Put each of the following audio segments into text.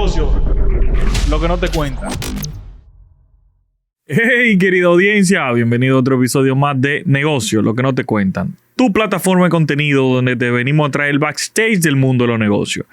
negocio, lo que no te cuentan. Hey, querida audiencia, bienvenido a otro episodio más de Negocio, lo que no te cuentan. Tu plataforma de contenido donde te venimos a traer el backstage del mundo de los negocios.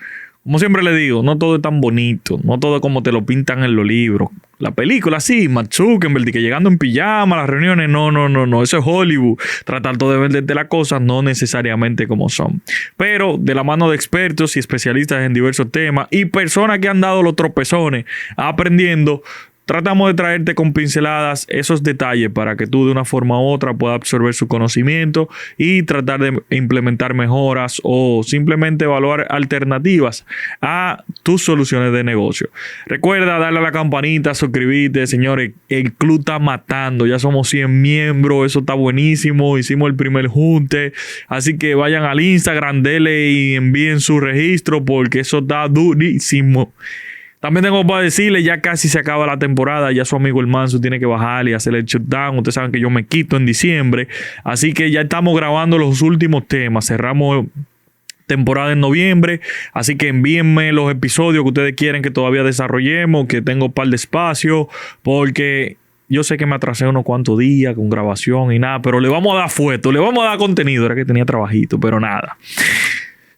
Como siempre le digo, no todo es tan bonito, no todo es como te lo pintan en los libros. La película, sí, Mark Zuckerberg, que llegando en pijama a las reuniones, no, eso es Hollywood. Tratar todo de venderte las cosas no necesariamente como son. Pero de la mano de expertos y especialistas en diversos temas y personas que han dado los tropezones aprendiendo, tratamos de traerte con pinceladas esos detalles para que tú de una forma u otra puedas absorber su conocimiento y tratar de implementar mejoras o simplemente evaluar alternativas a tus soluciones de negocio. Recuerda darle a la campanita, suscribirte, señores. El club está matando, ya somos 100 miembros, eso está buenísimo. Hicimos el primer junte, así que vayan al Instagram, denle y envíen su registro porque eso está durísimo. También tengo para decirle, ya casi se acaba la temporada, ya su amigo el Manso tiene que bajar y hacer el shutdown. Ustedes saben que yo me quito en diciembre, así que ya estamos grabando los últimos temas. Cerramos temporada en noviembre, así que envíenme los episodios que ustedes quieren que todavía desarrollemos, que tengo un par de espacios, porque yo sé que me atrasé unos cuantos días con grabación y nada, pero le vamos a dar fuego, le vamos a dar contenido. Era que tenía trabajito, pero nada.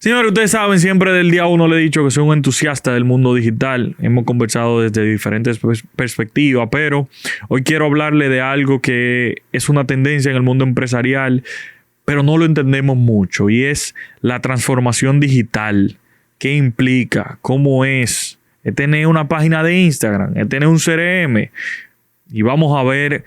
Señores, ustedes saben, siempre del día uno le he dicho que soy un entusiasta del mundo digital. Hemos conversado desde diferentes perspectivas, pero hoy quiero hablarle de algo que es una tendencia en el mundo empresarial, pero no lo entendemos mucho, y es la transformación digital. ¿Qué implica? ¿Cómo es? Es tener una página de Instagram, es tener un CRM, y vamos a ver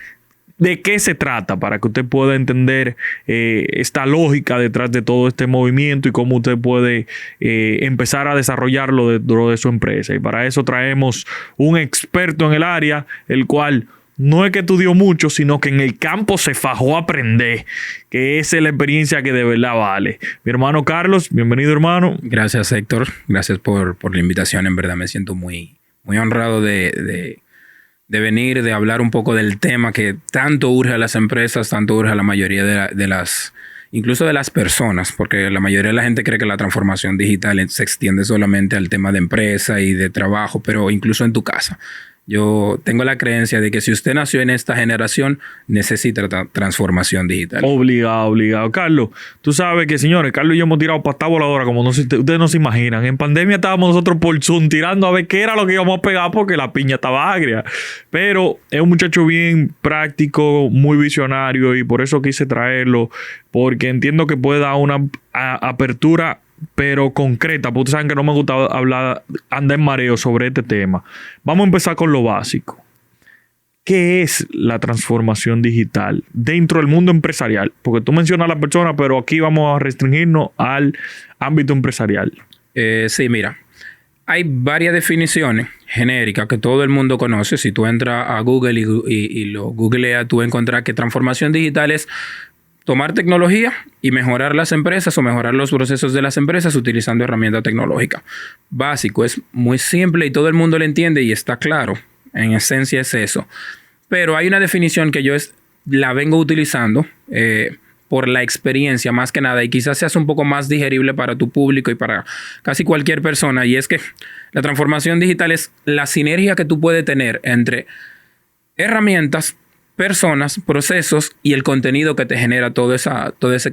de qué se trata para que usted pueda entender esta lógica detrás de todo este movimiento y cómo usted puede empezar a desarrollarlo dentro de su empresa. Y para eso traemos un experto en el área, el cual no es que estudió mucho, sino que en el campo se fajó a aprender, que esa es la experiencia que de verdad vale. Mi hermano Carlos, bienvenido, hermano. Gracias, Héctor. Gracias por la invitación. En verdad me siento muy honrado de venir, de hablar un poco del tema que tanto urge a las empresas, tanto urge a la mayoría de las, incluso de las personas, porque la mayoría de la gente cree que la transformación digital se extiende solamente al tema de empresa y de trabajo, pero incluso en tu casa. Yo tengo la creencia de que si usted nació en esta generación, necesita transformación digital. Obligado. Carlos, tú sabes que, señores, Carlos y yo hemos tirado pata voladora, como ustedes no se imaginan. En pandemia estábamos nosotros por Zoom tirando a ver qué era lo que íbamos a pegar porque la piña estaba agria. Pero es un muchacho bien práctico, muy visionario, y por eso quise traerlo, porque entiendo que puede dar una apertura pero concreta, porque ustedes saben que no me gusta andar en mareo sobre este tema. Vamos a empezar con lo básico. ¿Qué es la transformación digital dentro del mundo empresarial? Porque tú mencionas a la persona, pero aquí vamos a restringirnos al ámbito empresarial. Sí, mira. Hay varias definiciones genéricas que todo el mundo conoce. Si tú entras a Google y lo googleas, tú encontrarás que transformación digital es tomar tecnología y mejorar las empresas o mejorar los procesos de las empresas utilizando herramientas tecnológicas. Básico, es muy simple y todo el mundo lo entiende y está claro. En esencia es eso. Pero hay una definición que yo la vengo utilizando por la experiencia más que nada, y quizás sea un poco más digerible para tu público y para casi cualquier persona. Y es que la transformación digital es la sinergia que tú puedes tener entre herramientas, personas, procesos y el contenido que te genera todo ese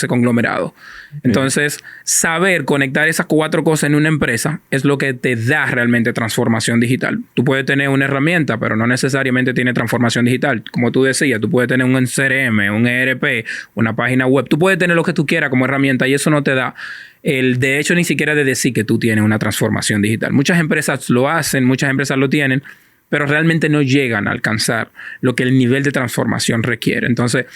conglomerado. Entonces, saber conectar esas cuatro cosas en una empresa es lo que te da realmente transformación digital. Tú puedes tener una herramienta, pero no necesariamente tiene transformación digital. Como tú decías, tú puedes tener un CRM, un ERP, una página web. Tú puedes tener lo que tú quieras como herramienta y eso no te da el derecho ni siquiera de decir que tú tienes una transformación digital. Muchas empresas lo hacen, muchas empresas lo tienen, pero realmente no llegan a alcanzar lo que el nivel de transformación requiere. Entonces,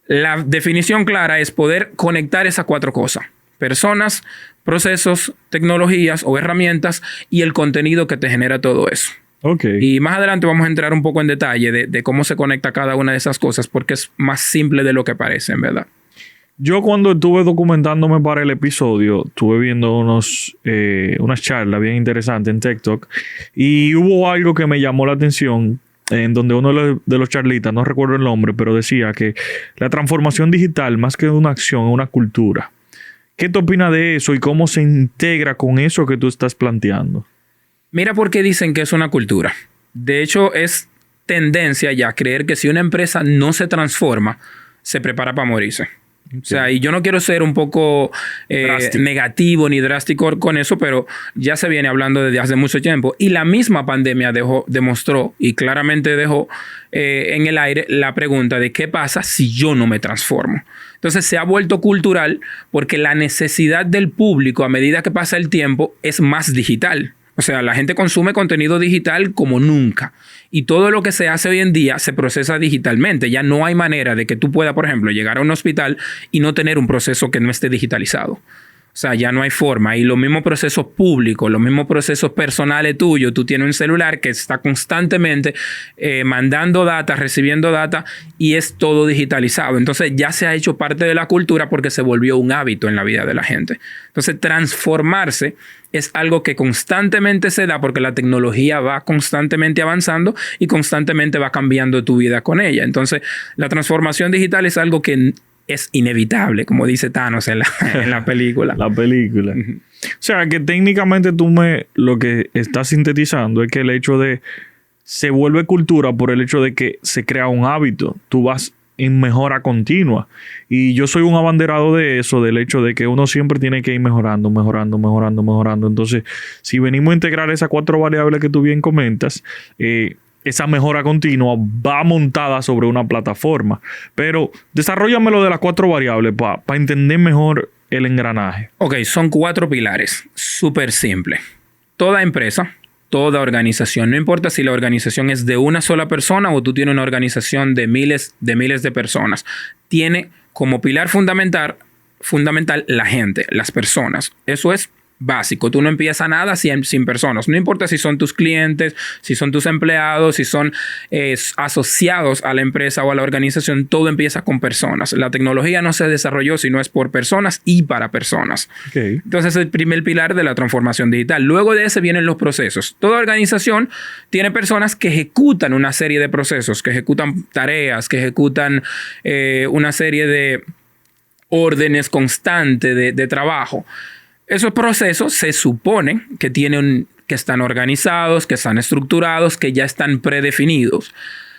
la definición clara es poder conectar esas cuatro cosas: personas, procesos, tecnologías o herramientas y el contenido que te genera todo eso. Okay. Y más adelante vamos a entrar un poco en detalle de cómo se conecta cada una de esas cosas, porque es más simple de lo que parece, en verdad. Yo cuando estuve documentándome para el episodio, estuve viendo unas charlas bien interesantes en TikTok, y hubo algo que me llamó la atención, en donde uno de los charlistas, no recuerdo el nombre, pero decía que la transformación digital, más que una acción, es una cultura. ¿Qué te opinas de eso y cómo se integra con eso que tú estás planteando? Mira por qué dicen que es una cultura. De hecho, es tendencia ya a creer que si una empresa no se transforma, se prepara para morirse. Okay. O sea, y yo no quiero ser un poco negativo ni drástico con eso, pero ya se viene hablando desde hace mucho tiempo. Y la misma pandemia demostró y claramente dejó en el aire la pregunta de qué pasa si yo no me transformo. Entonces se ha vuelto cultural porque la necesidad del público a medida que pasa el tiempo es más digital. O sea, la gente consume contenido digital como nunca. Y todo lo que se hace hoy en día se procesa digitalmente. Ya no hay manera de que tú puedas, por ejemplo, llegar a un hospital y no tener un proceso que no esté digitalizado. O sea, ya no hay forma. Y los mismos procesos públicos, los mismos procesos personales tuyos. Tú tienes un celular que está constantemente mandando data, recibiendo data y es todo digitalizado. Entonces ya se ha hecho parte de la cultura porque se volvió un hábito en la vida de la gente. Entonces transformarse es algo que constantemente se da porque la tecnología va constantemente avanzando y constantemente va cambiando tu vida con ella. Entonces la transformación digital es algo que es inevitable, como dice Thanos en la película. La película. O sea, que técnicamente lo que estás sintetizando es que el hecho de se vuelve cultura por el hecho de que se crea un hábito. Tú vas en mejora continua. Y yo soy un abanderado de eso, del hecho de que uno siempre tiene que ir mejorando. Entonces, si venimos a integrar esas 4 variables que tú bien comentas, esa mejora continua va montada sobre una plataforma. Pero desarróllamelo de las 4 variables para entender mejor el engranaje. Ok, son 4 pilares. Súper simple. Toda empresa, toda organización, no importa si la organización es de una sola persona o tú tienes una organización de miles de personas, tiene como pilar fundamental la gente, las personas. Eso es básico. Tú no empiezas nada sin personas. No importa si son tus clientes, si son tus empleados, si son asociados a la empresa o a la organización, todo empieza con personas. La tecnología no se desarrolló si no es por personas y para personas. Okay. Entonces, es el primer pilar de la transformación digital. Luego de ese vienen los procesos. Toda organización tiene personas que ejecutan una serie de procesos, que ejecutan tareas, que ejecutan una serie de órdenes constantes de trabajo. Esos procesos se supone que están organizados, que están estructurados, que ya están predefinidos.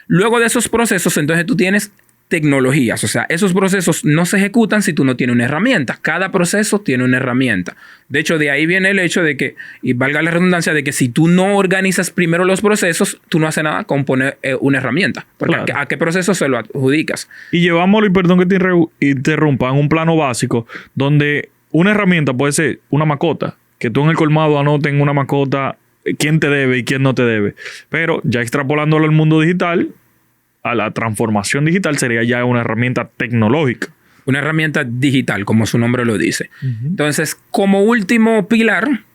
Luego de esos procesos, entonces tú tienes tecnologías. O sea, esos procesos no se ejecutan si tú no tienes una herramienta. Cada proceso tiene una herramienta. De hecho, de ahí viene el hecho de que, y valga la redundancia, de que si tú no organizas primero los procesos, tú no haces nada con poner una herramienta. Porque claro. ¿A qué proceso se lo adjudicas? Y llevámoslo, y perdón que te interrumpa, en un plano básico, donde una herramienta puede ser una mascota, que tú en el colmado anoten una mascota, quién te debe y quién no te debe. Pero ya extrapolándolo al mundo digital, a la transformación digital, sería ya una herramienta tecnológica. Una herramienta digital, como su nombre lo dice. Entonces, como último pilar,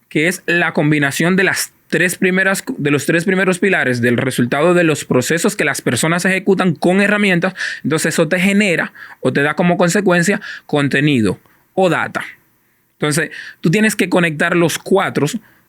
que es la combinación de los 3 primeros pilares del resultado de los procesos que las personas ejecutan con herramientas, entonces eso te genera o te da como consecuencia contenido o data. Entonces, tú tienes que conectar los 4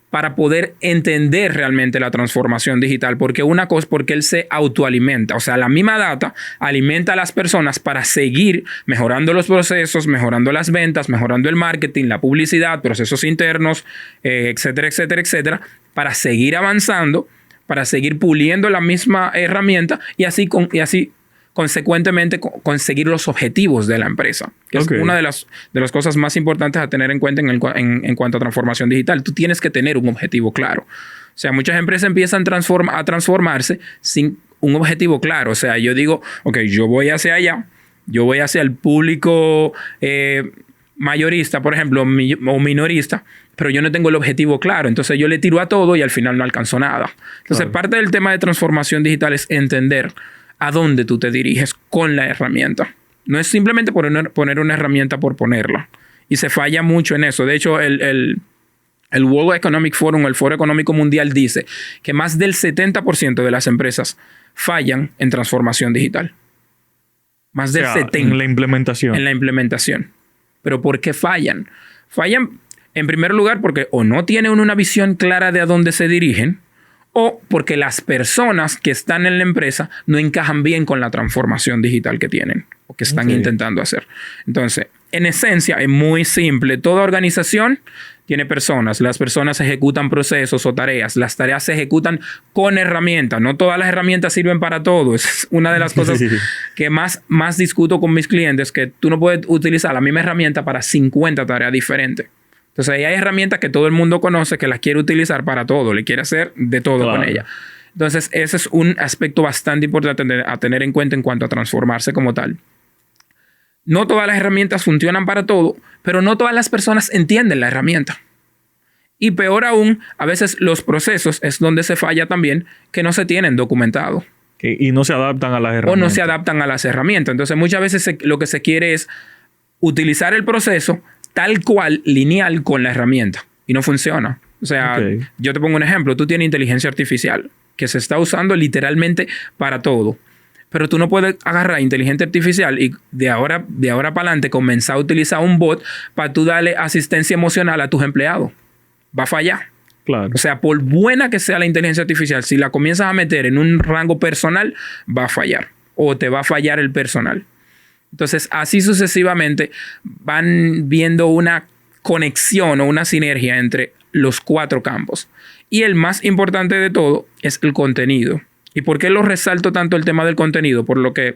para poder entender realmente la transformación digital. Porque porque él se autoalimenta. O sea, la misma data alimenta a las personas para seguir mejorando los procesos, mejorando las ventas, mejorando el marketing, la publicidad, procesos internos, etcétera, etcétera, etcétera, para seguir avanzando, para seguir puliendo la misma herramienta y así consecuentemente conseguir los objetivos de la empresa, que es una de las cosas más importantes a tener en cuenta en cuanto a transformación digital. Tú tienes que tener un objetivo claro. O sea, muchas empresas empiezan a transformarse sin un objetivo claro. O sea, yo digo, ok, yo voy hacia allá, yo voy hacia el público mayorista, por ejemplo, o minorista, pero yo no tengo el objetivo claro. Entonces yo le tiro a todo y al final no alcanzo nada. Entonces, parte del tema de transformación digital es entender a dónde tú te diriges con la herramienta. No es simplemente poner una herramienta por ponerla. Y se falla mucho en eso. De hecho, el World Economic Forum, el Foro Económico Mundial, dice que más del 70% de las empresas fallan en transformación digital. Más del 70%. En la implementación. En la implementación. ¿Pero por qué fallan? Fallan, en primer lugar, porque o no tienen una visión clara de a dónde se dirigen, o porque las personas que están en la empresa no encajan bien con la transformación digital que tienen o que están intentando hacer. Entonces, en esencia, es muy simple. Toda organización tiene personas. Las personas ejecutan procesos o tareas. Las tareas se ejecutan con herramientas. No todas las herramientas sirven para todo. Es una de las cosas que más discuto con mis clientes, que tú no puedes utilizar la misma herramienta para 50 tareas diferentes. Entonces, ahí hay herramientas que todo el mundo conoce, que las quiere utilizar para todo. Le quiere hacer de todo con ella. Entonces, ese es un aspecto bastante importante a tener en cuenta en cuanto a transformarse como tal. No todas las herramientas funcionan para todo, pero no todas las personas entienden la herramienta. Y peor aún, a veces los procesos es donde se falla también, que no se tienen documentados. Y no se adaptan a las herramientas. O no se adaptan a las herramientas. Entonces, muchas veces lo que se quiere es utilizar el proceso tal cual, lineal, con la herramienta. Y no funciona. O sea, yo te pongo un ejemplo. Tú tienes inteligencia artificial que se está usando literalmente para todo. Pero tú no puedes agarrar inteligencia artificial y de ahora para adelante comenzar a utilizar un bot para tú darle asistencia emocional a tus empleados. Va a fallar. Claro. O sea, por buena que sea la inteligencia artificial, si la comienzas a meter en un rango personal, va a fallar. O te va a fallar el personal. Entonces, así sucesivamente van viendo una conexión o una sinergia entre los 4 campos. Y el más importante de todo es el contenido. ¿Y por qué lo resalto tanto el tema del contenido? Por lo que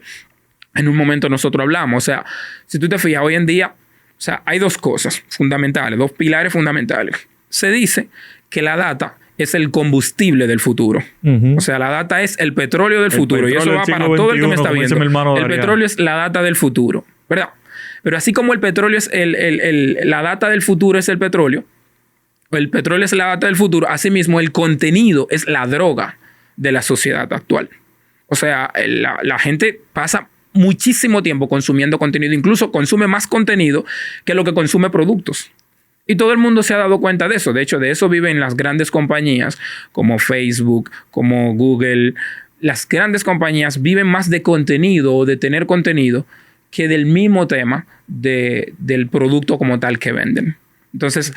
en un momento nosotros hablamos. O sea, si tú te fijas, hoy en día, o sea, hay 2 cosas fundamentales, 2 pilares fundamentales. Se dice que la data es el combustible del futuro. O sea, la data es el petróleo del futuro. Y eso va para todo el que me está viendo. El petróleo es la data del futuro, ¿verdad? Pero así como el petróleo es la data del futuro es el petróleo es la data del futuro, asimismo el contenido es la droga de la sociedad actual. O sea, la gente pasa muchísimo tiempo consumiendo contenido, incluso consume más contenido que lo que consume productos. Y todo el mundo se ha dado cuenta de eso. De hecho, de eso viven las grandes compañías como Facebook, como Google. Las grandes compañías viven más de contenido o de tener contenido que del mismo tema del producto como tal que venden. Entonces,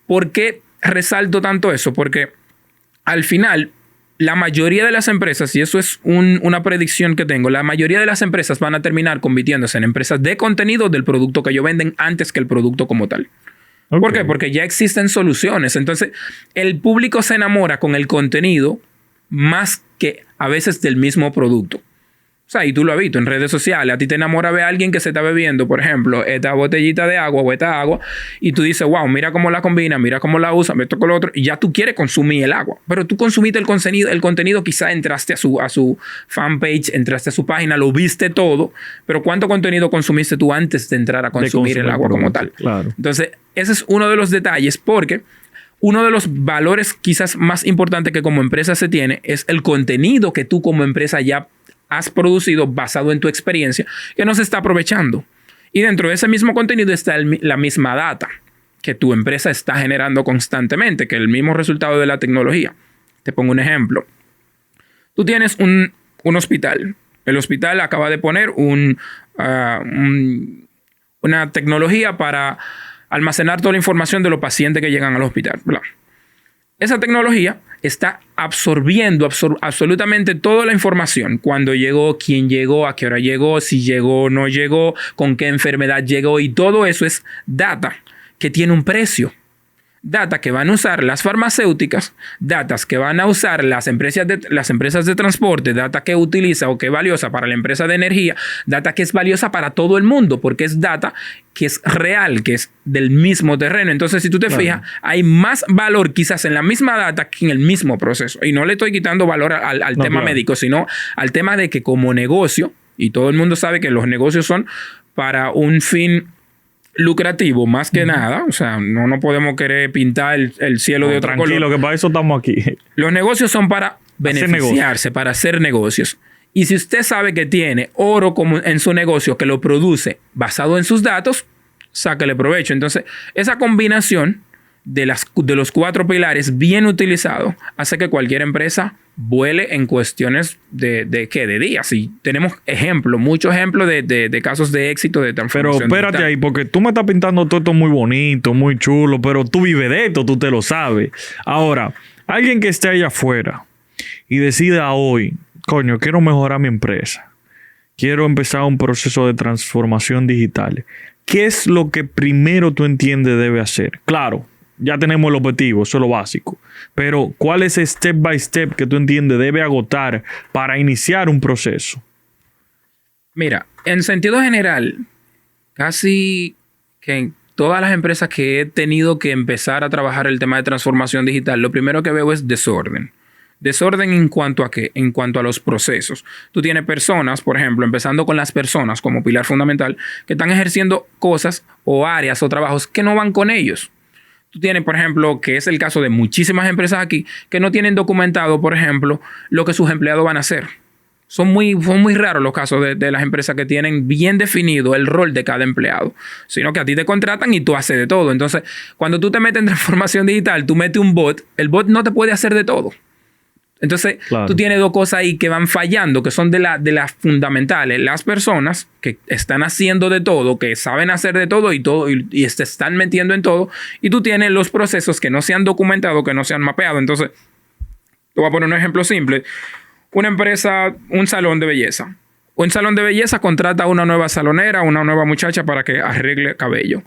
¿por qué resalto tanto eso? Porque al final, la mayoría de las empresas, y eso es una predicción que tengo, la mayoría de las empresas van a terminar convirtiéndose en empresas de contenido del producto que ellos venden antes que el producto como tal. ¿Por qué? Porque ya existen soluciones. Entonces, el público se enamora con el contenido más que a veces del mismo producto. O sea, y tú lo has visto en redes sociales. A ti te enamora ver a alguien que se está bebiendo, por ejemplo, esta botellita de agua o esta agua, y tú dices, wow, mira cómo la combina, mira cómo la usa, esto con lo otro, y ya tú quieres consumir el agua. Pero tú consumiste el contenido, quizá entraste a su fanpage, entraste a su página, lo viste todo, pero ¿cuánto contenido consumiste tú antes de entrar a consumir el agua como tal? Claro. Entonces, ese es uno de los detalles, porque uno de los valores quizás más importantes que como empresa se tiene es el contenido que tú como empresa ya has producido basado en tu experiencia, que no se está aprovechando. Y dentro de ese mismo contenido está la misma data que tu empresa está generando constantemente, que es el mismo resultado de la tecnología. Te pongo un ejemplo. Tú tienes un hospital. El hospital acaba de poner una tecnología para almacenar toda la información de los pacientes que llegan al hospital. ¿Verdad? Esa tecnología está absorbiendo absolutamente toda la información. Cuándo llegó, quién llegó, a qué hora llegó, si llegó o no llegó, con qué enfermedad llegó. Y todo eso es data que tiene un precio. Data que van a usar las farmacéuticas, datas que van a usar las empresas de transporte, data que utiliza o que es valiosa para la empresa de energía, data que es valiosa para todo el mundo, porque es data que es real, que es del mismo terreno. Entonces, si tú te fijas, hay más valor quizás en la misma data que en el mismo proceso. Y no le estoy quitando valor al tema médico, sino al tema de que como negocio, y todo el mundo sabe que los negocios son para un fin lucrativo más que nada. O sea, no podemos querer pintar el cielo de otro color. Tranquilo, que para eso estamos aquí. Los negocios son para beneficiarse, para hacer negocios. Y si usted sabe que tiene oro como en su negocio, que lo produce basado en sus datos, sáquele provecho. Entonces, esa combinación de los 4 pilares bien utilizados hace que cualquier empresa vuele en cuestiones de días. Y tenemos muchos ejemplos de casos de éxito de transformación. Pero espérate ahí, porque tú me estás pintando todo esto muy bonito, muy chulo, pero tú vives de esto, tú te lo sabes. Ahora, alguien que esté allá afuera y decida hoy, coño, quiero mejorar mi empresa, quiero empezar un proceso de transformación digital, ¿qué es lo que primero tú entiendes debe hacer? Claro, ya tenemos el objetivo, eso es lo básico. Pero, ¿cuál es el step by step que tú entiendes debe agotar para iniciar un proceso? Mira, en sentido general, casi que en todas las empresas que he tenido que empezar a trabajar el tema de transformación digital, lo primero que veo es desorden. Desorden en cuanto a qué? En cuanto a los procesos. Tú tienes personas, por ejemplo, empezando con las personas como pilar fundamental, que están ejerciendo cosas o áreas o trabajos que no van con ellos. Tú tienes, por ejemplo, que es el caso de muchísimas empresas aquí, que no tienen documentado, por ejemplo, lo que sus empleados van a hacer. Son muy raros los casos de las empresas que tienen bien definido el rol de cada empleado, sino que a ti te contratan y tú haces de todo. Entonces, cuando tú te metes en transformación digital, tú metes un bot, el bot no te puede hacer de todo. Entonces, claro, tú tienes dos cosas ahí que van fallando, que son de las fundamentales. Las personas que están haciendo de todo, que saben hacer de todo y se están metiendo en todo. Y tú tienes los procesos que no se han documentado, que no se han mapeado. Entonces, te voy a poner un ejemplo simple. Una empresa, un salón de belleza. Un salón de belleza contrata a una nueva salonera, una nueva muchacha para que arregle cabello.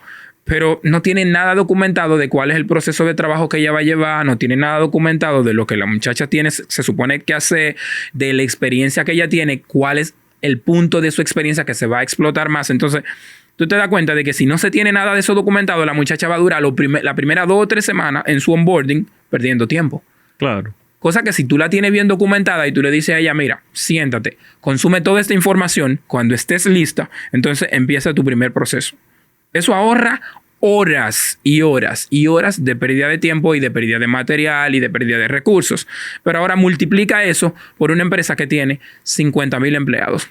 Pero no tiene nada documentado de cuál es el proceso de trabajo que ella va a llevar, no tiene nada documentado de lo que la muchacha tiene, se supone que hace, de la experiencia que ella tiene, cuál es el punto de su experiencia que se va a explotar más. Entonces, tú te das cuenta de que si no se tiene nada de eso documentado, la muchacha va a durar la primera 2 o 3 semanas en su onboarding perdiendo tiempo. Claro. Cosa que si tú la tienes bien documentada y tú le dices a ella, mira, siéntate, consume toda esta información, cuando estés lista, entonces empieza tu primer proceso. Eso ahorra horas y horas y horas de pérdida de tiempo y de pérdida de material y de pérdida de recursos. Pero ahora multiplica eso por una empresa que tiene 50,000 empleados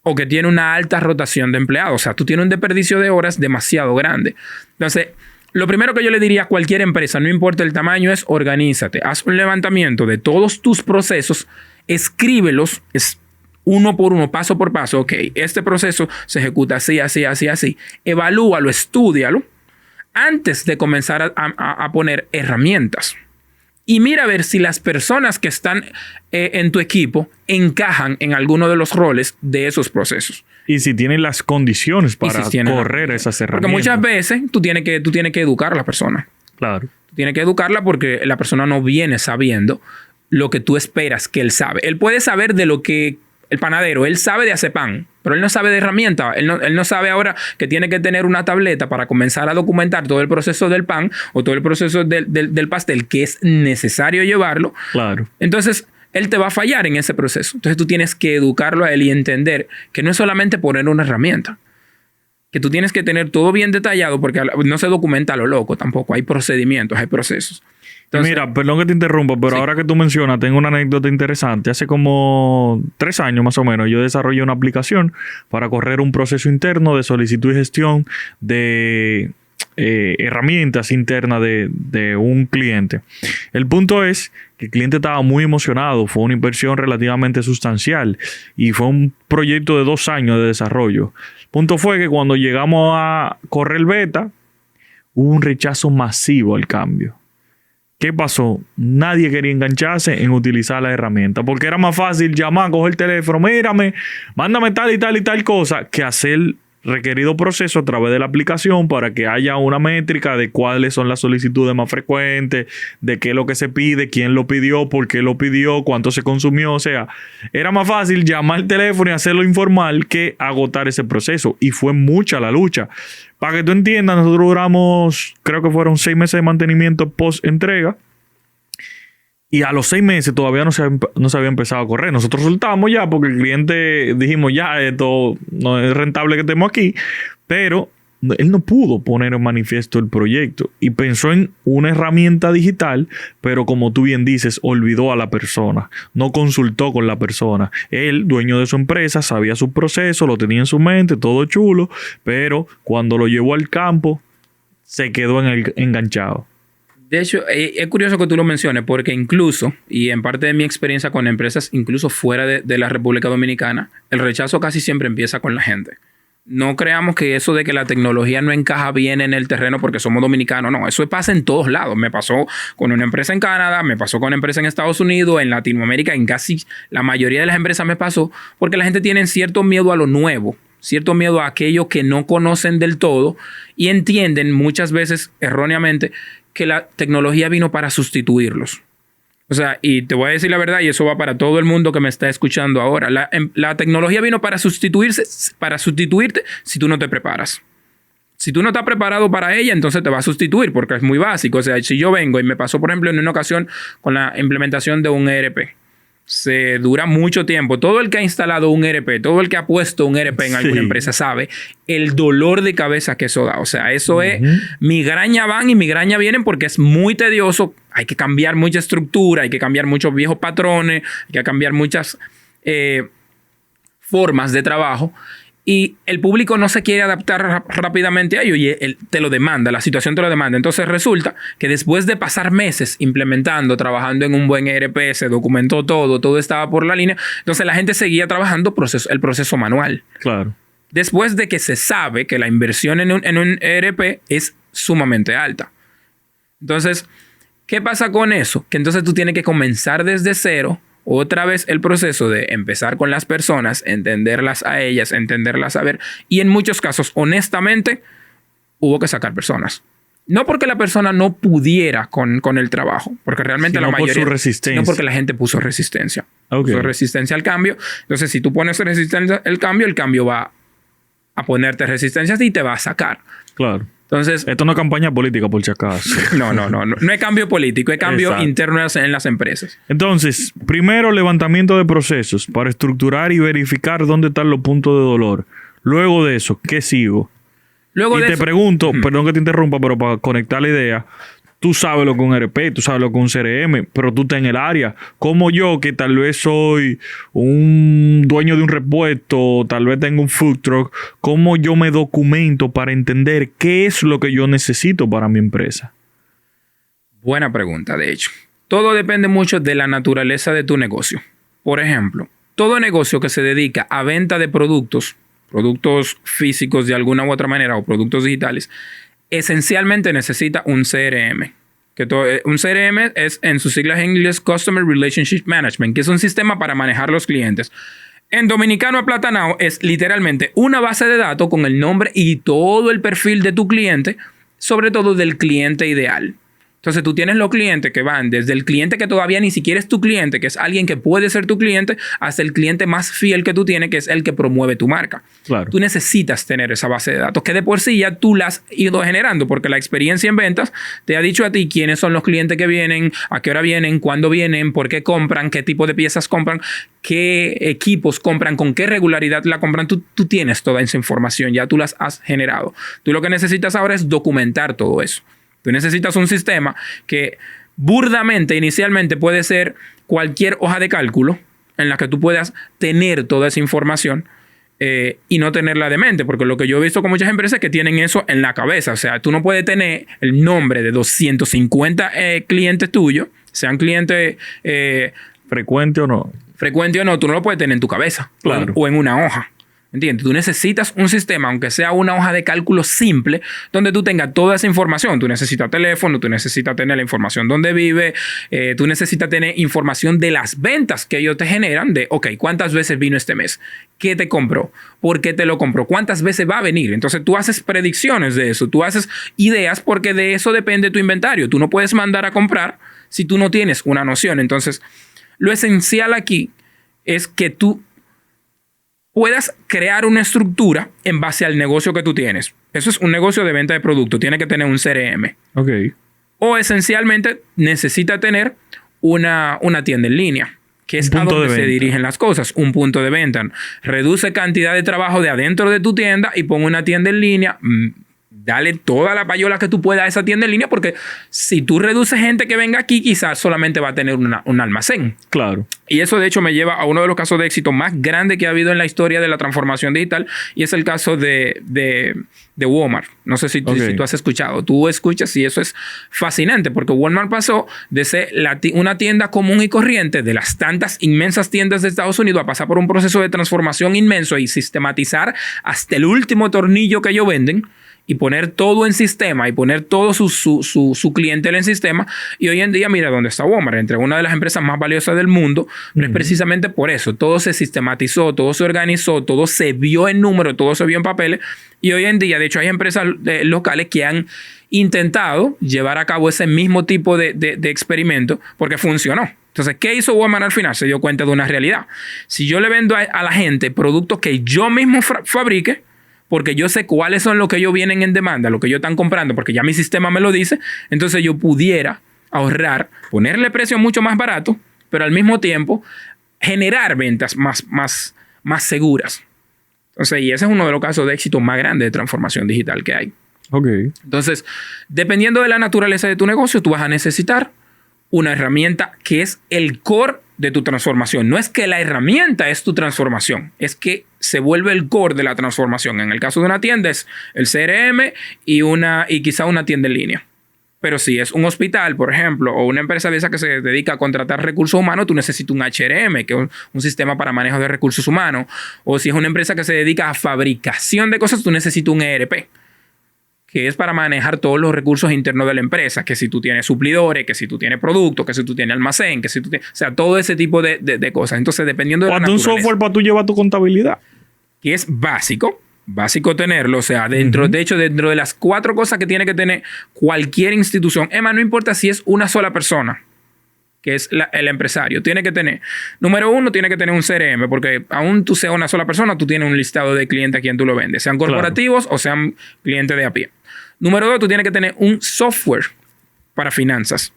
o que tiene una alta rotación de empleados. O sea, tú tienes un desperdicio de horas demasiado grande. Entonces, lo primero que yo le diría a cualquier empresa, no importa el tamaño, es organízate. Haz un levantamiento de todos tus procesos, escríbelos, uno por uno, paso por paso. Ok, este proceso se ejecuta así, así, así, así. Evalúalo, estúdialo antes de comenzar a poner herramientas. Y mira a ver si las personas que están en tu equipo encajan en alguno de los roles de esos procesos. Y si tienen las condiciones para correr esas herramientas. Porque muchas veces tú tienes que educar a la persona. Claro. Tú tienes que educarla porque la persona no viene sabiendo lo que tú esperas que él sabe. Él puede saber de lo que el panadero, él sabe de hacer pan, pero él no sabe de herramientas. Él no sabe ahora que tiene que tener una tableta para comenzar a documentar todo el proceso del pan o todo el proceso del pastel que es necesario llevarlo. Claro. Entonces, él te va a fallar en ese proceso. Entonces, tú tienes que educarlo a él y entender que no es solamente poner una herramienta, que tú tienes que tener todo bien detallado porque no se documenta a lo loco tampoco. Hay procedimientos, hay procesos. Entonces, mira, perdón que te interrumpa, pero sí, ahora que tú mencionas, tengo una anécdota interesante. Hace como 3 años más o menos, yo desarrollé una aplicación para correr un proceso interno de solicitud y gestión de herramientas internas de un cliente. El punto es que el cliente estaba muy emocionado, fue una inversión relativamente sustancial y fue un proyecto de 2 años de desarrollo. El punto fue que cuando llegamos a correr el beta, hubo un rechazo masivo al cambio. ¿Qué pasó? Nadie quería engancharse en utilizar la herramienta porque era más fácil llamar, coger el teléfono, mírame, mándame tal y tal y tal cosa, que hacer el requerido proceso a través de la aplicación para que haya una métrica de cuáles son las solicitudes más frecuentes, de qué es lo que se pide, quién lo pidió, por qué lo pidió, cuánto se consumió. O sea, era más fácil llamar al teléfono y hacerlo informal que agotar ese proceso. Y fue mucha la lucha. Para que tú entiendas, nosotros duramos, creo que fueron 6 meses de mantenimiento post-entrega. Y a los 6 meses todavía no se había empezado a correr. Nosotros soltamos ya porque el cliente dijimos ya, esto no es rentable que estemos aquí. Pero él no pudo poner en manifiesto el proyecto y pensó en una herramienta digital, pero como tú bien dices, olvidó a la persona, no consultó con la persona. Él, dueño de su empresa, sabía su proceso, lo tenía en su mente, todo chulo, pero cuando lo llevó al campo, se quedó enganchado. De hecho, es curioso que tú lo menciones porque incluso, y en parte de mi experiencia con empresas, incluso fuera de la República Dominicana, el rechazo casi siempre empieza con la gente. No creamos que eso de que la tecnología no encaja bien en el terreno porque somos dominicanos. No, eso pasa en todos lados. Me pasó con una empresa en Canadá, me pasó con una empresa en Estados Unidos, en Latinoamérica, en casi la mayoría de las empresas me pasó porque la gente tiene cierto miedo a lo nuevo. a aquello que no conocen del todo y entienden muchas veces erróneamente que la tecnología vino para sustituirlos. O sea, y te voy a decir la verdad, y eso va para todo el mundo que me está escuchando ahora. La tecnología vino para sustituirte si tú no te preparas. Si tú no estás preparado para ella, entonces te va a sustituir porque es muy básico. O sea, si yo vengo y me pasó, por ejemplo, en una ocasión con la implementación de un ERP, se dura mucho tiempo. Todo el que ha instalado un ERP, todo el que ha puesto un ERP en alguna empresa sabe el dolor de cabeza que eso da. O sea, eso es migraña van y migraña vienen porque es muy tedioso. Hay que cambiar mucha estructura, hay que cambiar muchos viejos patrones, hay que cambiar muchas formas de trabajo. Y el público no se quiere adaptar rápidamente a ello y él te lo demanda, la situación te lo demanda. Entonces resulta que después de pasar meses implementando, trabajando en un buen ERP, se documentó todo estaba por la línea, entonces la gente seguía trabajando el proceso manual. Claro. Después de que se sabe que la inversión en un ERP es sumamente alta. Entonces, ¿qué pasa con eso? Que entonces tú tienes que comenzar desde cero. Otra vez el proceso de empezar con las personas, entenderlas a ellas, entenderlas a ver. Y en muchos casos, honestamente, hubo que sacar personas. No porque la persona no pudiera con el trabajo, porque realmente la mayoría... por su resistencia. No porque la gente puso resistencia. Okay. Puso resistencia al cambio. Entonces, si tú pones resistencia al cambio, el cambio va a ponerte resistencia y te va a sacar. Claro. Entonces, esto no es campaña política, por si acaso. No es cambio político, es cambio interno en las empresas. Entonces, primero levantamiento de procesos para estructurar y verificar dónde están los puntos de dolor. Luego de eso, ¿qué sigo? Luego y te pregunto, perdón que te interrumpa, pero para conectar la idea, tú sabes lo que es un ERP, tú sabes lo que es un CRM, pero tú estás en el área. Como yo, que tal vez soy un dueño de un repuesto, tal vez tengo un food truck, ¿cómo yo me documento para entender qué es lo que yo necesito para mi empresa? Buena pregunta, de hecho. Todo depende mucho de la naturaleza de tu negocio. Por ejemplo, todo negocio que se dedica a venta de productos físicos de alguna u otra manera o productos digitales, esencialmente necesita un CRM. Un CRM es, en sus siglas en inglés, Customer Relationship Management, que es un sistema para manejar los clientes. En dominicano aplatanado es literalmente una base de datos con el nombre y todo el perfil de tu cliente, sobre todo del cliente ideal. Entonces tú tienes los clientes que van desde el cliente que todavía ni siquiera es tu cliente, que es alguien que puede ser tu cliente, hasta el cliente más fiel que tú tienes, que es el que promueve tu marca. Claro. Tú necesitas tener esa base de datos, que de por sí ya tú la has ido generando, porque la experiencia en ventas te ha dicho a ti quiénes son los clientes que vienen, a qué hora vienen, cuándo vienen, por qué compran, qué tipo de piezas compran, qué equipos compran, con qué regularidad la compran. Tú tienes toda esa información, ya tú las has generado. Tú lo que necesitas ahora es documentar todo eso. Tú necesitas un sistema que burdamente, inicialmente, puede ser cualquier hoja de cálculo en la que tú puedas tener toda esa información y no tenerla de mente. Porque lo que yo he visto con muchas empresas es que tienen eso en la cabeza. O sea, tú no puedes tener el nombre de 250 clientes tuyos, sean clientes... frecuente o no, tú no lo puedes tener en tu cabeza. Claro. O en una hoja. ¿Entiendes? Tú necesitas un sistema, aunque sea una hoja de cálculo simple, donde tú tengas toda esa información. Tú necesitas teléfono, tú necesitas tener la información donde vive, tú necesitas tener información de las ventas que ellos te generan, de, ok, ¿cuántas veces vino este mes? ¿Qué te compró? ¿Por qué te lo compró? ¿Cuántas veces va a venir? Entonces tú haces predicciones de eso, tú haces ideas porque de eso depende tu inventario. Tú no puedes mandar a comprar si tú no tienes una noción. Entonces, lo esencial aquí es que tú puedas crear una estructura en base al negocio que tú tienes. Eso es un negocio de venta de producto. Tiene que tener un CRM. Ok. O esencialmente necesita tener una tienda en línea, que es a donde se dirigen las cosas. Un punto de venta. Reduce cantidad de trabajo de adentro de tu tienda y pon una tienda en línea. Dale toda la payola que tú puedas a esa tienda en línea, porque si tú reduces gente que venga aquí, quizás solamente va a tener un almacén. Claro. Y eso, de hecho, me lleva a uno de los casos de éxito más grandes que ha habido en la historia de la transformación digital, y es el caso de Walmart. No sé si tú has escuchado. Tú escuchas y eso es fascinante, porque Walmart pasó de ser una tienda común y corriente de las tantas inmensas tiendas de Estados Unidos a pasar por un proceso de transformación inmenso y sistematizar hasta el último tornillo que ellos venden. y poner todo en sistema y poner todo su clientela en sistema. Y hoy en día, mira dónde está Walmart, entre una de las empresas más valiosas del mundo, pero es precisamente por eso. Todo se sistematizó, todo se organizó, todo se vio en números, todo se vio en papeles. Y hoy en día, de hecho, hay empresas locales que han intentado llevar a cabo ese mismo tipo de experimento porque funcionó. Entonces, ¿qué hizo Walmart al final? Se dio cuenta de una realidad. Si yo le vendo a la gente productos que yo mismo fabrique, porque yo sé cuáles son los que ellos vienen en demanda, lo que ellos están comprando, porque ya mi sistema me lo dice, entonces yo pudiera ahorrar, ponerle precio mucho más barato, pero al mismo tiempo generar ventas más seguras. Entonces, y ese es uno de los casos de éxito más grandes de transformación digital que hay. Ok. Entonces, dependiendo de la naturaleza de tu negocio, tú vas a necesitar una herramienta que es el core de tu transformación. No es que la herramienta es tu transformación, es que se vuelve el core de la transformación. En el caso de una tienda es el CRM y quizá una tienda en línea. Pero si es un hospital, por ejemplo, o una empresa de esa que se dedica a contratar recursos humanos, tú necesitas un HRM, que es un sistema para manejo de recursos humanos. O si es una empresa que se dedica a fabricación de cosas, tú necesitas un ERP, que es para manejar todos los recursos internos de la empresa, que si tú tienes suplidores, que si tú tienes productos, que si tú tienes almacén, que si tú tienes... O sea, todo ese tipo de cosas. Entonces, dependiendo de la naturaleza... un software para tú llevar tu contabilidad. Que es básico tenerlo. O sea, de hecho, dentro de las 4 cosas que tiene que tener cualquier institución, Emma, no importa si es una sola persona, que es el empresario, tiene que tener, número 1, tiene que tener un CRM, porque aún tú seas una sola persona, tú tienes un listado de clientes a quien tú lo vendes, sean corporativos o sean clientes de a pie. Número 2, tú tienes que tener un software para finanzas.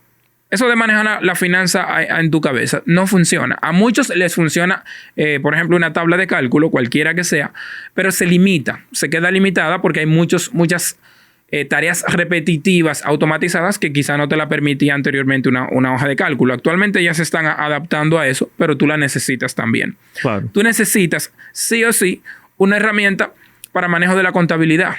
Eso de manejar la finanza en tu cabeza no funciona. A muchos les funciona, por ejemplo, una tabla de cálculo, cualquiera que sea, pero se queda limitada porque hay muchas tareas repetitivas automatizadas que quizá no te la permitía anteriormente una hoja de cálculo. Actualmente ya se están adaptando a eso, pero tú la necesitas también. Claro. Tú necesitas sí o sí una herramienta para manejo de la contabilidad,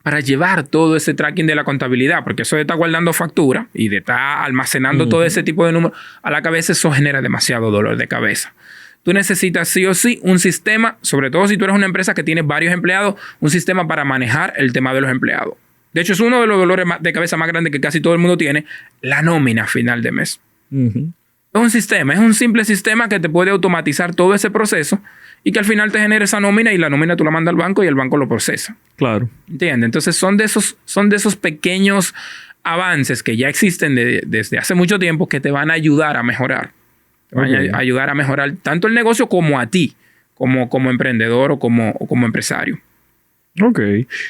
para llevar todo ese tracking de la contabilidad, porque eso de estar guardando factura y de estar almacenando todo ese tipo de números a la cabeza, eso genera demasiado dolor de cabeza. Tú necesitas sí o sí un sistema, sobre todo si tú eres una empresa que tiene varios empleados, un sistema para manejar el tema de los empleados. De hecho, es uno de los dolores de cabeza más grandes que casi todo el mundo tiene, la nómina a final de mes. Es un sistema, es un simple sistema que te puede automatizar todo ese proceso y que al final te genera esa nómina y la nómina tú la mandas al banco y el banco lo procesa. Claro. ¿Entiendes? Entonces son de esos pequeños avances que ya existen desde hace mucho tiempo que te van a ayudar a mejorar. Te van a ayudar a mejorar tanto el negocio como a ti, como emprendedor o como empresario. Ok.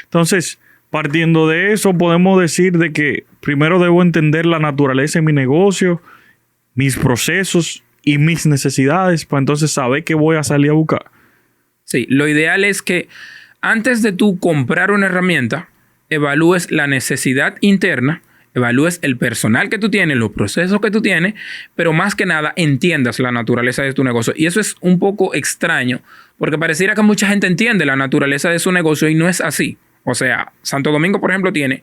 Entonces, partiendo de eso, podemos decir de que primero debo entender la naturaleza de mi negocio, mis procesos y mis necesidades para entonces saber qué voy a salir a buscar. Sí, lo ideal es que antes de tú comprar una herramienta, evalúes la necesidad interna, evalúes el personal que tú tienes, los procesos que tú tienes, pero más que nada entiendas la naturaleza de tu negocio. Y eso es un poco extraño, porque pareciera que mucha gente entiende la naturaleza de su negocio y no es así. O sea, Santo Domingo, por ejemplo, tiene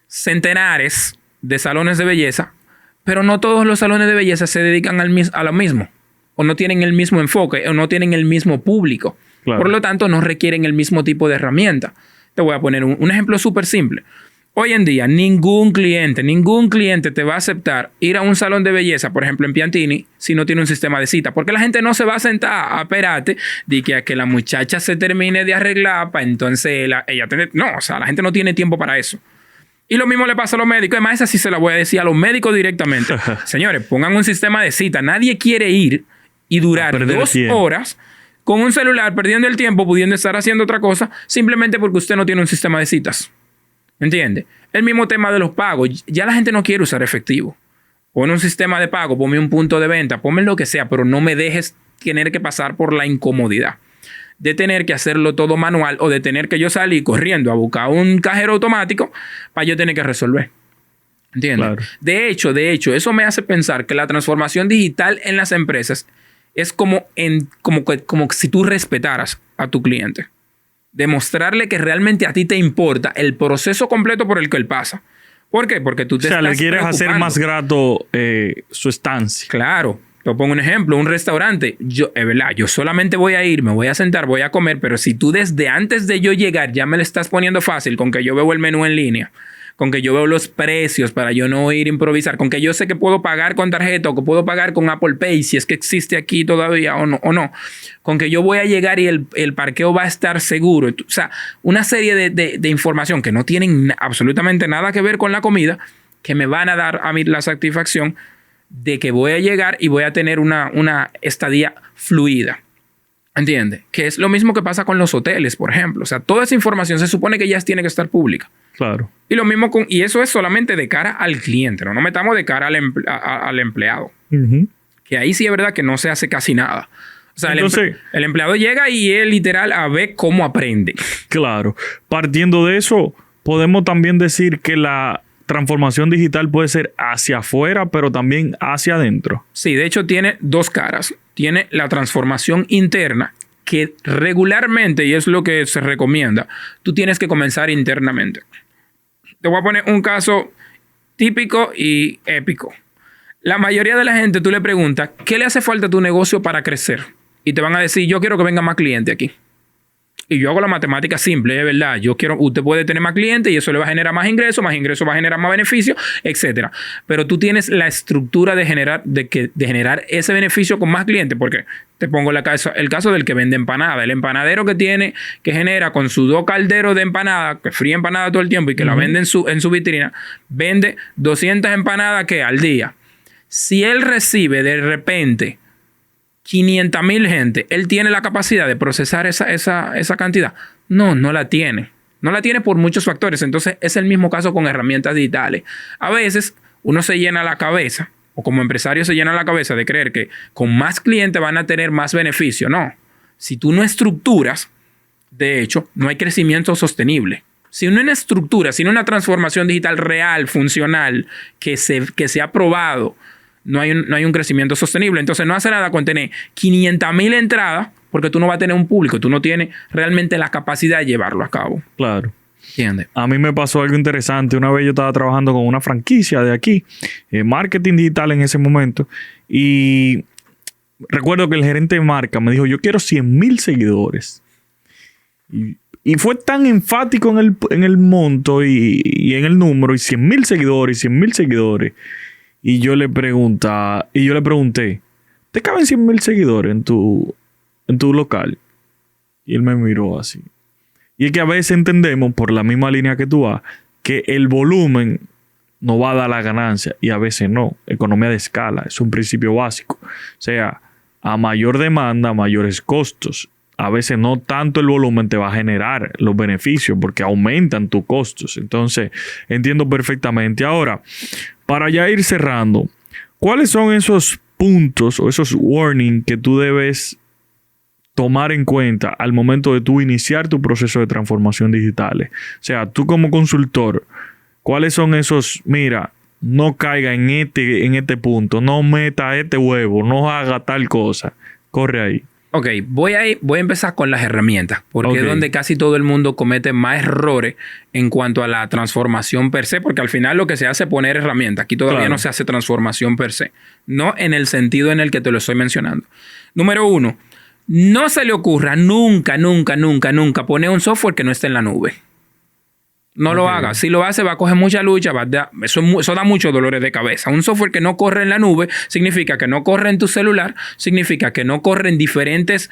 centenares de salones de belleza, pero no todos los salones de belleza se dedican a lo mismo, o no tienen el mismo enfoque, o no tienen el mismo público. Claro. Por lo tanto, no requieren el mismo tipo de herramienta. Te voy a poner un ejemplo súper simple. Hoy en día, ningún cliente te va a aceptar ir a un salón de belleza, por ejemplo, en Piantini, si no tiene un sistema de cita. Porque la gente no se va a sentar a esperarte de que la muchacha se termine de arreglar para entonces ella tener... No, o sea, la gente no tiene tiempo para eso. Y lo mismo le pasa a los médicos. Además, esa sí se la voy a decir a los médicos directamente. Señores, pongan un sistema de cita. Nadie quiere ir y durar 2 horas con un celular perdiendo el tiempo, pudiendo estar haciendo otra cosa, simplemente porque usted no tiene un sistema de citas. ¿Entiende? El mismo tema de los pagos. Ya la gente no quiere usar efectivo. Pon un sistema de pago, ponme un punto de venta, ponme lo que sea, pero no me dejes tener que pasar por la incomodidad de tener que hacerlo todo manual o de tener que yo salir corriendo a buscar un cajero automático para yo tener que resolver. ¿Entiendes? Claro. De hecho, eso me hace pensar que la transformación digital en las empresas es como si tú respetaras a tu cliente. Demostrarle que realmente a ti te importa el proceso completo por el que él pasa. ¿Por qué? Porque tú te estás le quieres hacer más grato su estancia. Claro. Te pongo un ejemplo, un restaurante. Es verdad, yo solamente voy a ir, me voy a sentar, voy a comer, pero si tú desde antes de yo llegar ya me lo estás poniendo fácil con que yo veo el menú en línea, con que yo veo los precios para yo no ir a improvisar, con que yo sé que puedo pagar con tarjeta o que puedo pagar con Apple Pay, si es que existe aquí todavía o no, con que yo voy a llegar y el parqueo va a estar seguro. O sea, una serie de información que no tienen absolutamente nada que ver con la comida, que me van a dar a mí la satisfacción de que voy a llegar y voy a tener una estadía fluida. ¿Entiendes? Que es lo mismo que pasa con los hoteles, por ejemplo. O sea, toda esa información se supone que ya tiene que estar pública. Claro. Y lo mismo y eso es solamente de cara al cliente, no metamos de cara al empleado. Que ahí sí es verdad que no se hace casi nada. O sea, entonces, el empleado llega y él literal a ver cómo aprende. Claro. Partiendo de eso, podemos también decir que la transformación digital puede ser hacia afuera, pero también hacia adentro. Sí, de hecho tiene dos caras. Tiene la transformación interna, que regularmente, y es lo que se recomienda, tú tienes que comenzar internamente. Te voy a poner un caso típico y épico. La mayoría de la gente, tú le preguntas, ¿qué le hace falta a tu negocio para crecer? Y te van a decir, yo quiero que venga más cliente aquí. Y yo hago la matemática simple, es verdad. Usted puede tener más clientes y eso le va a generar más ingresos va a generar más beneficios, etcétera. Pero tú tienes la estructura de generar ese beneficio con más clientes. Porque te pongo el caso del que vende empanada. El empanadero que genera con sus 2 calderos de empanada, que fríe empanada todo el tiempo y que la vende en su vitrina, vende 200 empanadas que al día. Si él recibe de repente 500,000 gente, ¿él tiene la capacidad de procesar esa cantidad? No la tiene. No la tiene por muchos factores. Entonces, es el mismo caso con herramientas digitales. A veces, uno se llena la cabeza, o como empresario se llena la cabeza de creer que con más clientes van a tener más beneficio. No. Si tú no estructuras, de hecho, no hay crecimiento sostenible. Si no hay una estructura, si no hay una transformación digital real, funcional, que se ha probado, no hay un crecimiento sostenible. Entonces no hace nada con tener 500,000 entradas porque tú no vas a tener un público. Tú no tienes realmente la capacidad de llevarlo a cabo. Claro. ¿Entiendes? A mí me pasó algo interesante. Una vez yo estaba trabajando con una franquicia de aquí, marketing digital en ese momento, y recuerdo que el gerente de marca me dijo, yo quiero 100,000 seguidores. Y fue tan enfático en el monto y en el número, y 100,000 seguidores, 100,000 seguidores. Y yo le pregunté, ¿te caben 100,000 seguidores en tu local? Y él me miró así. Y es que a veces entendemos, por la misma línea que tú vas, que el volumen no va a dar la ganancia y a veces no. Economía de escala es un principio básico. O sea, a mayor demanda, mayores costos. A veces no tanto el volumen te va a generar los beneficios porque aumentan tus costos. Entonces, entiendo perfectamente. Ahora, para ya ir cerrando, ¿cuáles son esos puntos o esos warnings que tú debes tomar en cuenta al momento de tú iniciar tu proceso de transformación digital? O sea, tú como consultor, ¿cuáles son esos? Mira, no caiga en este punto, no meta este huevo, no haga tal cosa. Corre ahí. Ok, voy a empezar con las herramientas, porque es donde casi todo el mundo comete más errores en cuanto a la transformación per se, porque al final lo que se hace es poner herramientas. Aquí todavía no se hace transformación per se, no en el sentido en el que te lo estoy mencionando. Número 1, no se le ocurra nunca poner un software que no esté en la nube. No lo haga. Si lo hace, va a coger mucha lucha. Eso da muchos dolores de cabeza. Un software que no corre en la nube significa que no corre en tu celular, significa que no corre en diferentes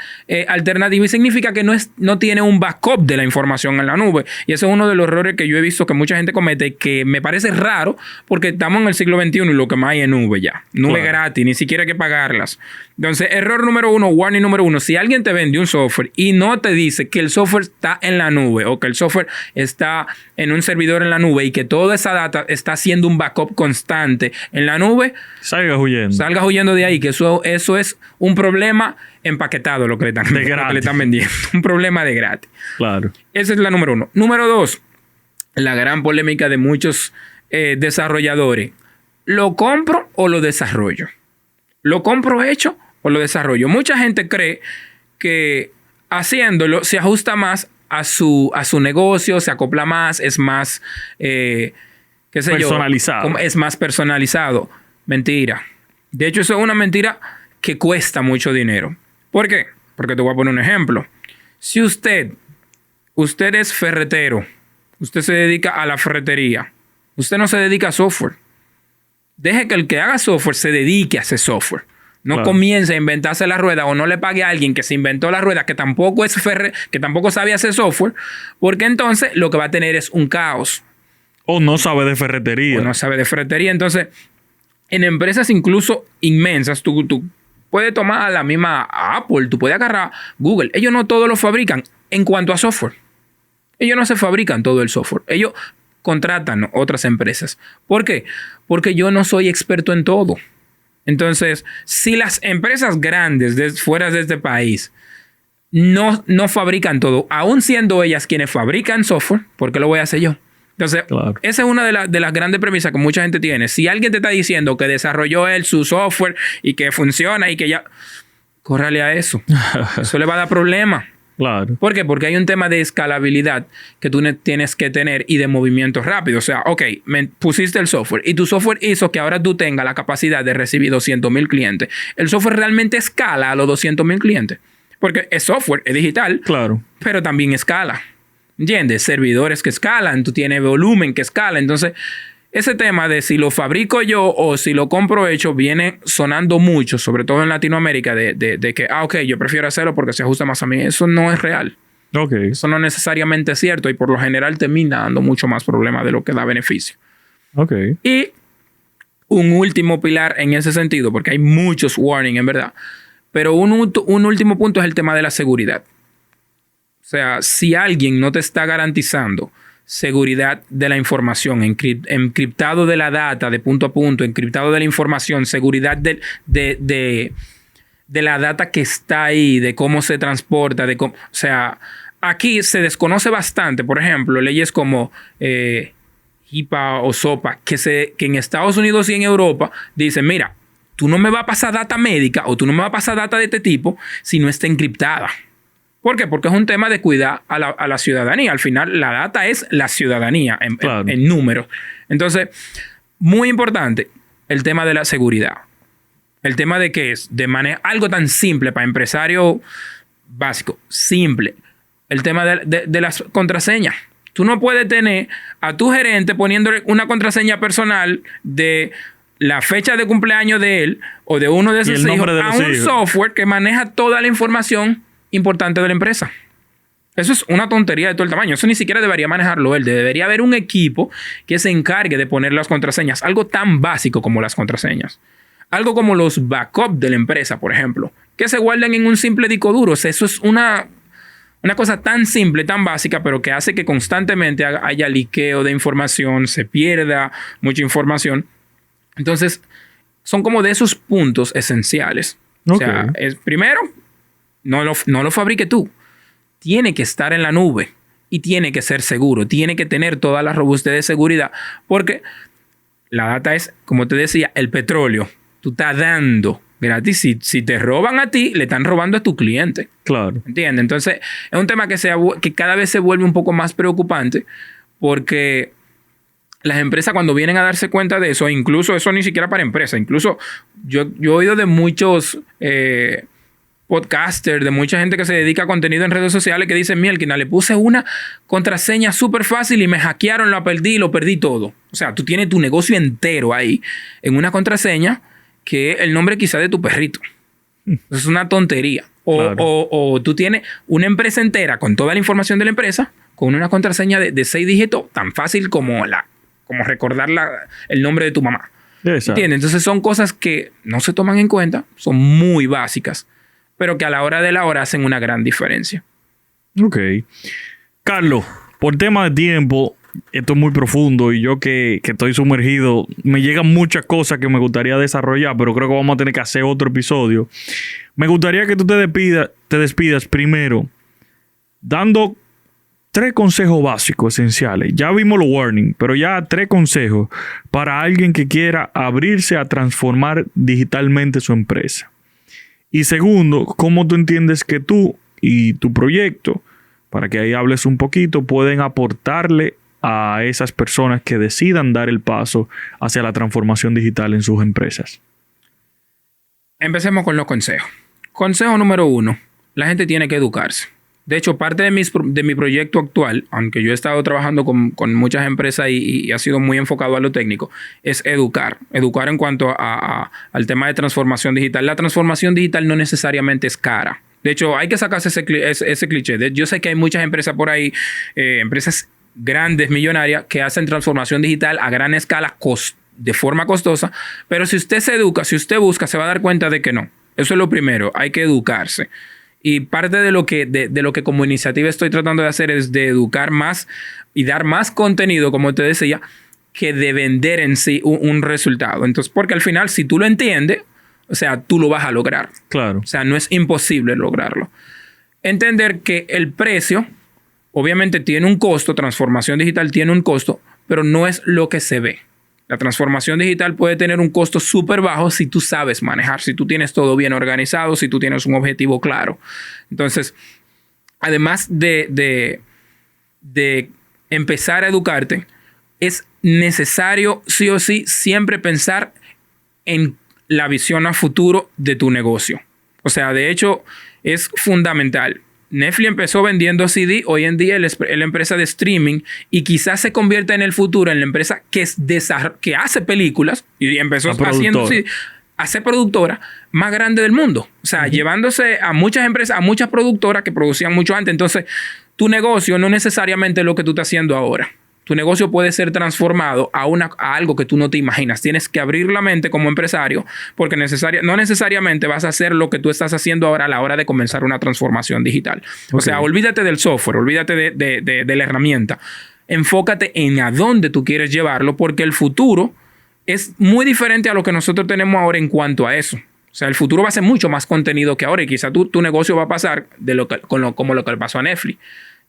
alternativas y significa que no tiene un backup de la información en la nube. Y ese es uno de los errores que yo he visto que mucha gente comete, que me parece raro porque estamos en el siglo XXI y lo que más hay es nube ya. Nube gratis, ni siquiera hay que pagarlas. Entonces, error número 1, warning número 1. Si alguien te vende un software y no te dice que el software está en la nube o que el software está en un servidor en la nube y que toda esa data está haciendo un backup constante en la nube, salgas huyendo de ahí, que eso es un problema empaquetado, lo que le están vendiendo. Un problema de gratis. Claro. Esa es la número 1. Número 2, la gran polémica de muchos desarrolladores. ¿Lo compro o lo desarrollo? ¿Lo compro hecho o lo desarrollo? Mucha gente cree que haciéndolo se ajusta más a su negocio, se acopla más, es más personalizado. Es más personalizado. Mentira. De hecho, eso es una mentira que cuesta mucho dinero. ¿Por qué? Porque te voy a poner un ejemplo. Si usted es ferretero, usted se dedica a la ferretería, usted no se dedica a software. Deje que el que haga software se dedique a hacer software. No comience a inventarse la rueda o no le pague a alguien que se inventó la rueda que tampoco sabe hacer software, porque entonces lo que va a tener es un caos. O no sabe de ferretería. Entonces, en empresas incluso inmensas, tú puedes tomar a la misma Apple, tú puedes agarrar Google. Ellos no todos lo fabrican en cuanto a software. Ellos no se fabrican todo el software. Ellos contratan otras empresas. ¿Por qué? Porque yo no soy experto en todo. Entonces, si las empresas grandes fuera de este país no fabrican todo, aún siendo ellas quienes fabrican software, ¿por qué lo voy a hacer yo? Entonces, esa es una de las grandes premisas que mucha gente tiene. Si alguien te está diciendo que desarrolló él su software y que funciona y que ya... Córrale a eso. Eso le va a dar problemas. Claro. ¿Por qué? Porque hay un tema de escalabilidad que tú tienes que tener y de movimiento rápido. O sea, ok, me pusiste el software y tu software hizo que ahora tú tengas la capacidad de recibir 200,000 clientes. ¿El software realmente escala a los 200,000 clientes? Porque es software, es digital, claro, pero también escala. ¿Entiendes? Servidores que escalan, tú tienes volumen que escala. Entonces, ese tema de si lo fabrico yo o si lo compro hecho viene sonando mucho, sobre todo en Latinoamérica, de que, ok, yo prefiero hacerlo porque se ajusta más a mí. Eso no es real. Okay. Eso no necesariamente es cierto y por lo general termina dando mucho más problema de lo que da beneficio. Okay. Y un último pilar en ese sentido, porque hay muchos warnings en verdad, pero un último punto es el tema de la seguridad. O sea, si alguien no te está garantizando seguridad de la información, encriptado de la data de punto a punto, encriptado de la información, seguridad de la data que está ahí, de cómo se transporta, o sea, aquí se desconoce bastante, por ejemplo, leyes como HIPAA o SOPA, que en Estados Unidos y en Europa dicen, mira, tú no me vas a pasar data médica o tú no me vas a pasar data de este tipo si no está encriptada. ¿Por qué? Porque es un tema de cuidar a la ciudadanía. Al final, la data es la ciudadanía en números. Entonces, muy importante el tema de la seguridad. El tema de que es de manejar algo tan simple para empresario básico, simple. El tema de las contraseñas. Tú no puedes tener a tu gerente poniéndole una contraseña personal de la fecha de cumpleaños de él o de uno de sus hijos a un software que maneja toda la información importante de la empresa. Eso es una tontería de todo el tamaño. Eso ni siquiera debería manejarlo él. Debería haber un equipo que se encargue de poner las contraseñas. Algo tan básico como las contraseñas. Algo como los backups de la empresa, por ejemplo, que se guardan en un simple disco duro. O sea, eso es una cosa tan simple, tan básica, pero que hace que constantemente haya liqueo de información, se pierda mucha información. Entonces, son como de esos puntos esenciales. Okay. O sea, primero, no lo fabrique tú. Tiene que estar en la nube y tiene que ser seguro. Tiene que tener toda la robustez de seguridad porque la data es, como te decía, el petróleo. Tú estás dando gratis. Si te roban a ti, le están robando a tu cliente. Claro. ¿Entiendes? Entonces, es un tema que cada vez se vuelve un poco más preocupante porque las empresas cuando vienen a darse cuenta de eso, incluso eso ni siquiera para empresas, incluso yo he oído de muchos podcasters, de mucha gente que se dedica a contenido en redes sociales que dicen, mielquina, le puse una contraseña súper fácil y me hackearon, lo perdí todo. O sea, tú tienes tu negocio entero ahí en una contraseña que es el nombre quizá de tu perrito. Eso es una tontería. O tú tienes una empresa entera con toda la información de la empresa con una contraseña de 6 dígitos tan fácil como recordar el nombre de tu mamá. ¿Entiendes? Entonces son cosas que no se toman en cuenta, son muy básicas, pero que a la hora de la hora hacen una gran diferencia. Ok. Carlos, por tema de tiempo, esto es muy profundo y yo que estoy sumergido, me llegan muchas cosas que me gustaría desarrollar, pero creo que vamos a tener que hacer otro episodio. Me gustaría que tú te despidas primero dando 3 consejos básicos esenciales. Ya vimos los warnings, pero ya 3 consejos para alguien que quiera abrirse a transformar digitalmente su empresa. Y segundo, ¿cómo tú entiendes que tú y tu proyecto, para que ahí hables un poquito, pueden aportarle a esas personas que decidan dar el paso hacia la transformación digital en sus empresas? Empecemos con los consejos. Consejo número 1. La gente tiene que educarse. De hecho, parte de mi proyecto actual, aunque yo he estado trabajando con muchas empresas y ha sido muy enfocado a lo técnico, es educar. Educar en cuanto al tema de transformación digital. La transformación digital no necesariamente es cara. De hecho, hay que sacarse ese cliché. Yo sé que hay muchas empresas por ahí, empresas grandes, millonarias, que hacen transformación digital a gran escala, de forma costosa. Pero si usted se educa, si usted busca, se va a dar cuenta de que no. Eso es lo primero. Hay que educarse. Y parte de lo que como iniciativa estoy tratando de hacer es de educar más y dar más contenido, como te decía, que de vender en sí un resultado. Entonces, porque al final, si tú lo entiendes, o sea, tú lo vas a lograr. Claro. O sea, no es imposible lograrlo. Entender que el precio, obviamente, tiene un costo, transformación digital tiene un costo, pero no es lo que se ve. La transformación digital puede tener un costo súper bajo si tú sabes manejar, si tú tienes todo bien organizado, si tú tienes un objetivo claro. Entonces, además de empezar a educarte, es necesario sí o sí siempre pensar en la visión a futuro de tu negocio. O sea, de hecho, es fundamental. Netflix empezó vendiendo CD, hoy en día es la empresa de streaming y quizás se convierta en el futuro en la empresa que hace películas y empezó haciendo CD, hace productora más grande del mundo. O sea, llevándose a muchas empresas, a muchas productoras que producían mucho antes. Entonces, tu negocio no necesariamente es lo que tú estás haciendo ahora. Tu negocio puede ser transformado a algo que tú no te imaginas. Tienes que abrir la mente como empresario porque no necesariamente vas a hacer lo que tú estás haciendo ahora a la hora de comenzar una transformación digital. Okay. O sea, olvídate del software, olvídate de la herramienta. Enfócate en a dónde tú quieres llevarlo porque el futuro es muy diferente a lo que nosotros tenemos ahora en cuanto a eso. O sea, el futuro va a ser mucho más contenido que ahora y quizá tu negocio va a pasar como lo que le pasó a Netflix.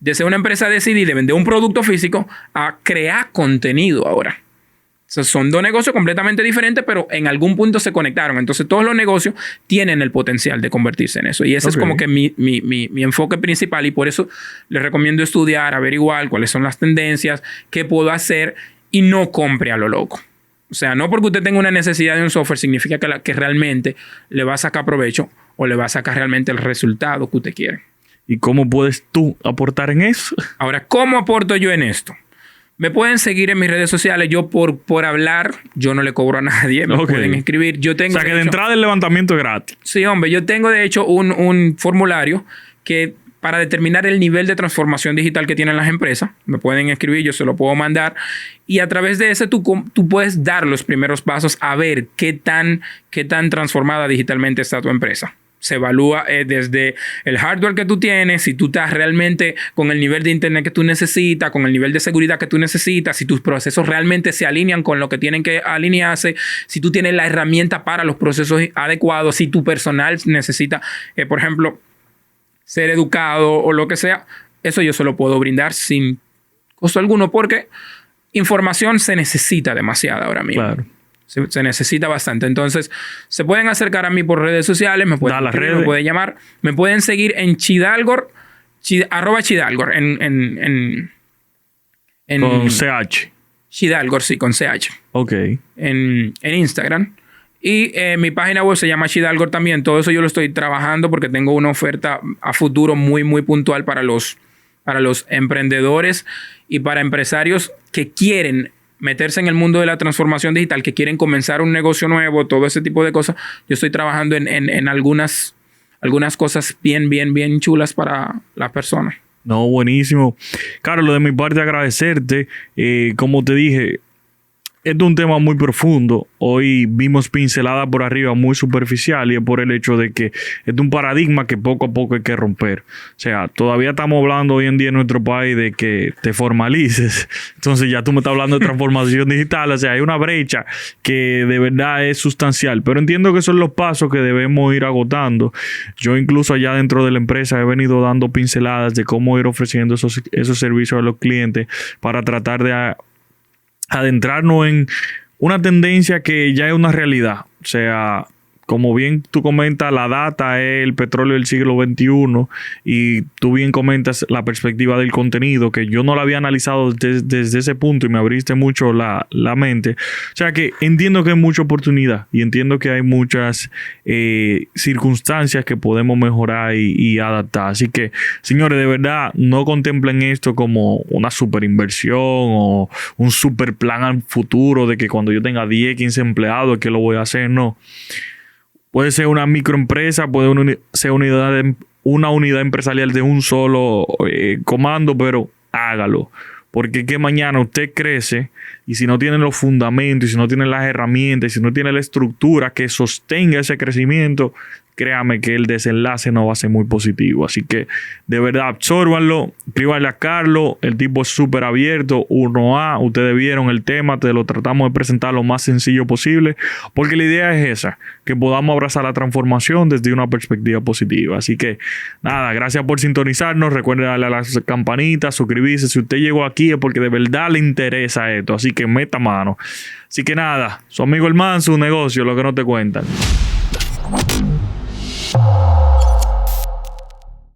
De ser una empresa de CD, de vender un producto físico, a crear contenido ahora. O sea, son dos negocios completamente diferentes, pero en algún punto se conectaron. Entonces, todos los negocios tienen el potencial de convertirse en eso. Y ese es como que mi enfoque principal. Y por eso les recomiendo estudiar, averiguar cuáles son las tendencias, qué puedo hacer y no compre a lo loco. O sea, no porque usted tenga una necesidad de un software significa que realmente le va a sacar provecho o le va a sacar realmente el resultado que usted quiere. ¿Y cómo puedes tú aportar en eso? Ahora, ¿cómo aporto yo en esto? Me pueden seguir en mis redes sociales. Yo por hablar, yo no le cobro a nadie. Me pueden escribir. Yo tengo, o sea, que de entrada el levantamiento es gratis. Sí, hombre. Yo tengo, de hecho, un formulario que para determinar el nivel de transformación digital que tienen las empresas. Me pueden escribir, yo se lo puedo mandar. Y a través de ese tú puedes dar los primeros pasos a ver qué tan transformada digitalmente está tu empresa. Se evalúa desde el hardware que tú tienes, si tú estás realmente con el nivel de internet que tú necesitas, con el nivel de seguridad que tú necesitas, si tus procesos realmente se alinean con lo que tienen que alinearse, si tú tienes la herramienta para los procesos adecuados, si tu personal necesita, por ejemplo, ser educado o lo que sea. Eso yo se lo puedo brindar sin costo alguno porque información se necesita demasiada ahora mismo. Claro. Se necesita bastante. Entonces, se pueden acercar a mí por redes sociales, me pueden llamar, me pueden seguir en Chidalgor, @Chidalgor, con CH. Chidalgor, sí, con CH. Ok. En Instagram. Y mi página web se llama Chidalgor también. Todo eso yo lo estoy trabajando porque tengo una oferta a futuro muy, muy puntual para los emprendedores y para empresarios que quieren meterse en el mundo de la transformación digital, que quieren comenzar un negocio nuevo, todo ese tipo de cosas. Yo estoy trabajando en algunas cosas bien chulas para las personas. No, buenísimo. Carlos, de mi parte agradecerte. Como te dije, este es un tema muy profundo. Hoy vimos pincelada por arriba muy superficial y es por el hecho de que es un paradigma que poco a poco hay que romper. O sea, todavía estamos hablando hoy en día en nuestro país de que te formalices. Entonces ya tú me estás hablando de transformación digital. O sea, hay una brecha que de verdad es sustancial. Pero entiendo que son los pasos que debemos ir agotando. Yo incluso allá dentro de la empresa he venido dando pinceladas de cómo ir ofreciendo esos servicios a los clientes para tratar de adentrarnos en una tendencia que ya es una realidad. O sea, como bien tú comentas, la data es el petróleo del siglo XXI y tú bien comentas la perspectiva del contenido, que yo no la había analizado desde ese punto y me abriste mucho la mente. O sea que entiendo que hay mucha oportunidad y entiendo que hay muchas circunstancias que podemos mejorar y adaptar. Así que, señores, de verdad, no contemplen esto como una super inversión o un super plan al futuro de que cuando yo tenga 10, 15 empleados, que lo voy a hacer. No. Puede ser una microempresa, puede ser una unidad empresarial de un solo comando, pero hágalo. Porque que mañana usted crece y si no tiene los fundamentos, y si no tiene las herramientas, y si no tiene la estructura que sostenga ese crecimiento, créame que el desenlace no va a ser muy positivo. Así que de verdad absórbanlo, escríbanle a Carlos, el tipo es súper abierto, 1A, ustedes vieron el tema, te lo tratamos de presentar lo más sencillo posible, porque la idea es esa, que podamos abrazar la transformación desde una perspectiva positiva. Así que nada, gracias por sintonizarnos, recuerden darle a las campanitas, suscribirse, si usted llegó aquí es porque de verdad le interesa esto, así que meta mano. Así que nada, su amigo el Manso, un negocio, lo que no te cuentan.